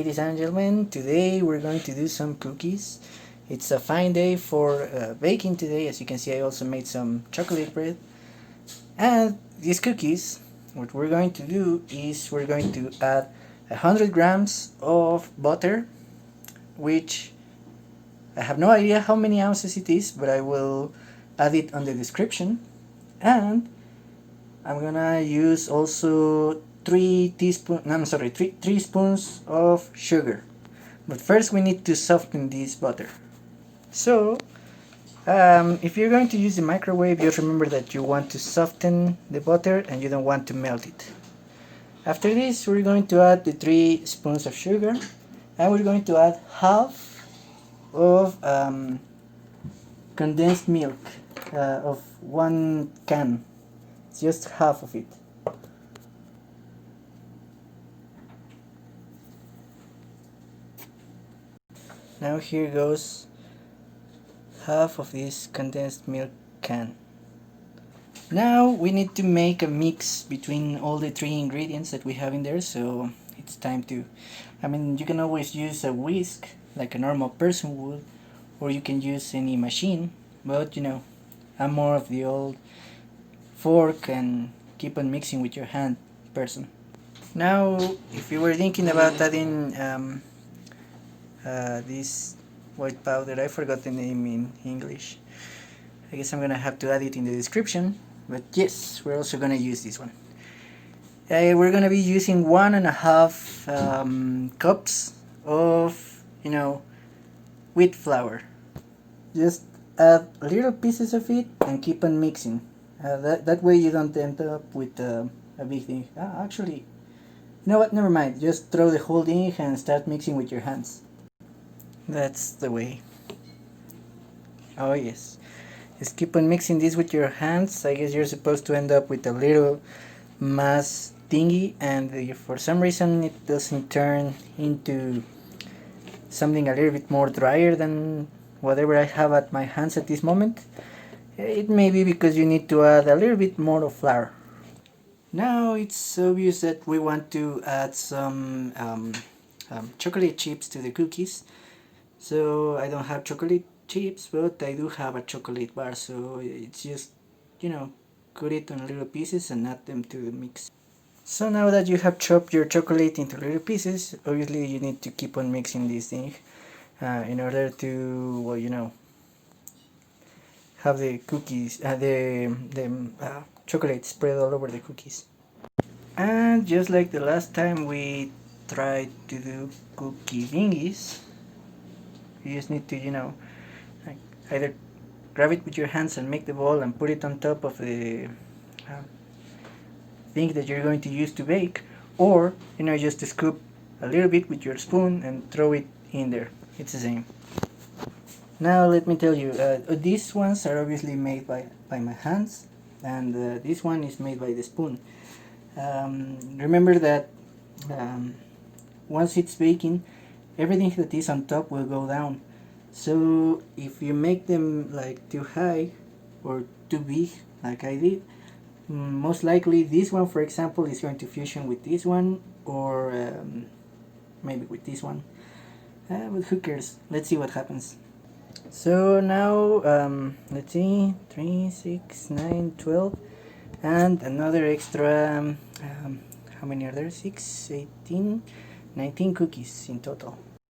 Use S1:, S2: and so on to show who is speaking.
S1: ladies and gentlemen, today we're going to do some cookies. It's a fine day for baking today. As you can see, I also made some chocolate bread. And these cookies, what we're going to do is we're going to add 100 grams of butter, which I have no idea how many ounces it is, but I will add it on the description. And I'm gonna use also 3 spoons of sugar. But first we need to soften this butter. So if you're going to use the microwave, just remember that you want to soften the butter and you don't want to melt it. After this, we're going to add the 3 spoons of sugar, and we're going to add half of condensed milk of 1 can. It's just half of it. Now here goes half of this condensed milk can. Now we need to make a mix between all the 3 ingredients that we have in there, so it's time to, you can always use a whisk like a normal person would, or you can use any machine, but I'm more of the old fork and keep on mixing with your hand person. Now if you were thinking about adding this white powder, I forgot the name in English. I guess I'm gonna have to add it in the description, but yes, we're also gonna use this one. We're gonna be using 1.5 cups of wheat flour. Just add little pieces of it and keep on mixing. That way you don't end up with a big thing. Actually, you know what, never mind, just throw the whole thing and start mixing with your hands. That's the way. Oh yes, just keep on mixing this with your hands. I guess you're supposed to end up with a little mass thingy, and if for some reason it doesn't turn into something a little bit more drier than whatever I have at my hands at this moment, it may be because you need to add a little bit more of flour. Now it's obvious that we want to add some chocolate chips to the cookies. So I don't have chocolate chips, but I do have a chocolate bar, so it's just, cut it on little pieces and add them to the mix. So now that you have chopped your chocolate into little pieces, obviously you need to keep on mixing this thing in order to, have the cookies, the chocolate spread all over the cookies. And just like the last time we tried to do cookie thingies, you just need to, either grab it with your hands and make the ball and put it on top of the thing that you're going to use to bake, or just scoop a little bit with your spoon and throw it in there. It's the same. Now let me tell you, these ones are obviously made by my hands, and this one is made by the spoon. Remember that once it's baking, everything that is on top will go down. So if you make them like too high or too big like I did, most likely this one, for example, is going to fusion with this one, or maybe with this one, but who cares, let's see what happens. So now let's see, 3, 6, 9, 12, and another extra how many are there? 6, 18, 19 cookies in total.